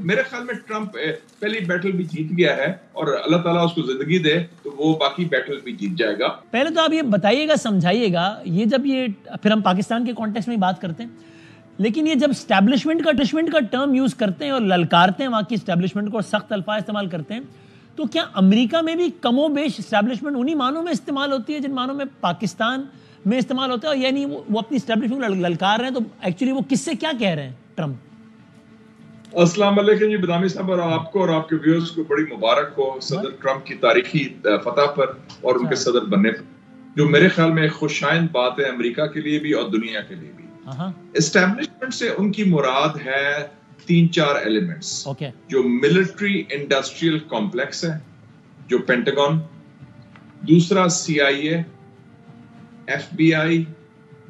میرے خیال میں ٹرمپ پہلی بیٹل بھی جیت گیا ہے اور اللہ تعالیٰ اس کو زندگی دے تو وہ باقی بیٹل بھی جیت جائے گا. پہلے تو آپ یہ بتائیے گا، سمجھائیے گا، یہ جب یہ پھر ہم پاکستان کے کانٹیکسٹ میں بات کرتے ہیں، لیکن یہ جب اسٹیبلشمنٹ کا ٹرم یوز کرتے ہیں اور للکارتے ہیں وہاں کی اسٹیبلشمنٹ کو اور سخت الفاظ استعمال کرتے ہیں، تو کیا امریکہ میں بھی کم و بیش اسٹیبلشمنٹ انہی معنوں میں استعمال ہوتی ہے جن معنوں میں پاکستان میں استعمال ہوتا ہے؟ یعنی وہ اپنی اسٹیبلشمنٹ کو للکار رہے ہیں، تو ایکچولی وہ کس سے کیا کہہ رہے ہیں ٹرمپ؟ السلام علیکم جی بدامی صاحب، اور آپ کو اور آپ کے ویورز کو بڑی مبارک ہو صدر ٹرمپ کی تاریخی فتح پر اور ان کے صدر بننے پر، جو میرے خیال میں ایک خوشائند بات ہے امریکہ کے لیے بھی اور دنیا کے لیے بھی. اسٹیبلشمنٹ سے ان کی مراد ہے 3-4 ایلیمنٹس، جو ملٹری انڈسٹریل کمپلیکس ہے، جو پینٹاگون، دوسرا CIA، FBI،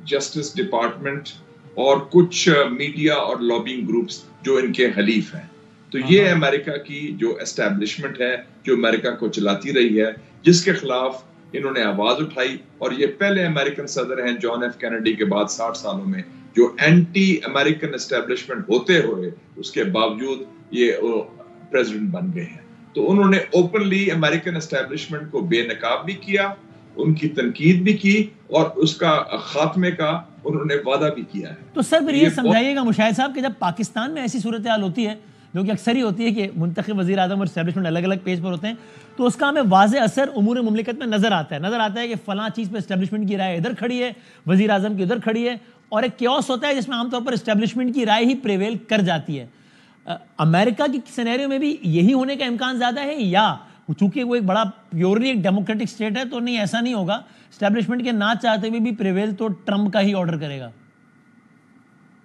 جسٹس ڈپارٹمنٹ اور کچھ میڈیا اور لابنگ گروپس جو ان کے حلیف ہیں. تو یہ امریکہ کی جو اسٹیبلشمنٹ ہے جو امریکہ کو چلاتی رہی ہے، جس کے خلاف انہوں نے آواز اٹھائی، اور یہ پہلے امریکن صدر ہیں جان ایف کینیڈی کے بعد 60 سالوں میں جو اینٹی امریکن اسٹیبلشمنٹ ہوتے ہوئے اس کے باوجود یہ پریزیڈنٹ بن گئے ہیں. تو انہوں نے اوپنلی امریکن اسٹیبلشمنٹ کو بے نقاب بھی کیا، ان کی تنقید بھی کی، اور اس کا خاتمے کا انہوں نے وعدہ بھی کیا ہے. تو سر پھر یہ سمجھائیے گا مشاہد صاحب کہ جب پاکستان میں ایسی صورتحال ہوتی ہے جو کہ اکثر ہی ہوتی ہے کہ منتخب وزیر اعظم اور اسٹیبلشمنٹ الگ الگ پیج پر ہوتے ہیں، تو اس کا ہمیں واضح اثر امور مملکت میں نظر آتا ہے کہ فلاں چیز پہ اسٹیبلشمنٹ کی رائے ادھر کھڑی ہے، وزیر اعظم کی ادھر کھڑی ہے، اور ایک کیوس ہوتا ہے جس میں عام طور پر اسٹیبلشمنٹ کی رائے ہی پریویل کر جاتی ہے. امریکہ کی سینیریو میں بھی یہی ہونے کا امکان زیادہ ہے، یا چونکہ وہ ایک بڑا پیورلی ایک ڈیموکریٹک اسٹیٹ ہے تو نہیں، ایسا نہیں ہوگا، اسٹیبلشمنٹ کے نہ چاہتے ہوئے بھی پریویل تو ٹرمپ کا ہی آرڈر کرے گا؟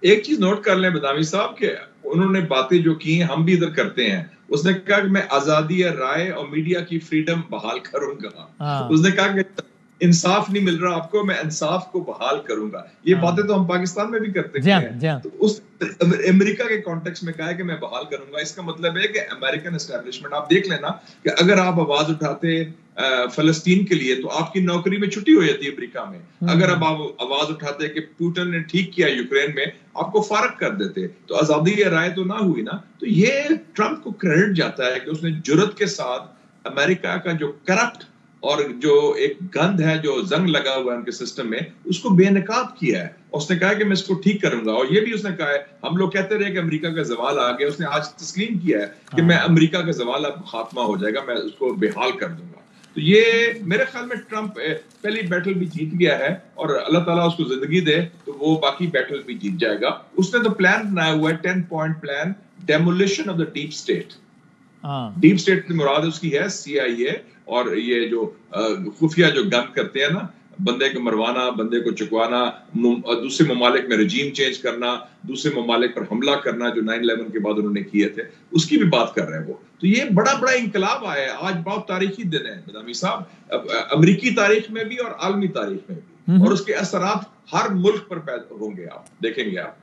ایک چیز نوٹ کر لیں بدامی صاحب کہ انہوں نے باتیں جو کی ہیں ہم بھی ادھر کرتے ہیں. اس نے کہا کہ میں آزادی رائے اور میڈیا کی فریڈم بحال کروں گا. اس نے کہا کہ انصاف نہیں مل رہا آپ کو، میں انصاف کو بحال کروں گا. یہ باتیں تو ہم پاکستان میں بھی کرتے ہیں. تو اس امریکہ کے کانٹیکس میں کہا ہے کہ میں بحال کروں گا. اس کا مطلب ہے کہ امریکن اسٹیبلشمنٹ، آپ دیکھ لینا کہ اگر آپ آواز اٹھاتے فلسطین کے لیے تو آپ کی نوکری میں چھٹی ہو جاتی ہے امریکہ میں. اگر اب آپ آواز اٹھاتے کہ پوٹن نے ٹھیک کیا یوکرین میں، آپ کو فارغ کر دیتے. تو آزادی رائے تو نہ ہوئی نا. تو یہ ٹرمپ کو کریڈٹ جاتا ہے کہ اس نے جرت کے ساتھ امریکہ کا جو کرپٹ اور جو ایک گند ہے، جو زنگ لگا ہوا ہے ان کے سسٹم میں، اس کو بے نقاب کیا ہے. اس نے کہا کہ میں اس کو ٹھیک کروں گا. اور یہ بھی اس نے کہا ہے، ہم لوگ کہتے رہے کہ امریکہ کا زوال آ گیا، اس نے آج تسلیم کیا ہے کہ میں امریکہ کا زوال اب خاتمہ ہو جائے گا، میں اس کو بحال کر دوں گا. تو یہ میرے خیال میں ٹرمپ پہلی بیٹل بھی جیت گیا ہے اور اللہ تعالیٰ اس کو زندگی دے تو وہ باقی بیٹل بھی جیت جائے گا. اس نے تو پلان بنایا ہوا ہے 10 point plan, demolition of the deep state. Deep state کی مراد اس کی ہے CIA اور یہ جو خفیہ جو گن کرتے ہیں نا، بندے کو مروانا، بندے کو چکوانا، دوسرے ممالک میں رجیم چینج کرنا، دوسرے ممالک پر حملہ کرنا، جو 9/11 کے بعد انہوں نے کیے تھے، اس کی بھی بات کر رہے ہیں وہ. تو یہ بڑا انقلاب آیا ہے. آج بہت تاریخی دن ہے بدامی صاحب، امریکی تاریخ میں بھی اور عالمی تاریخ میں بھی، اور اس کے اثرات ہر ملک پر پیدا ہوں گے، آپ دیکھیں گے آپ.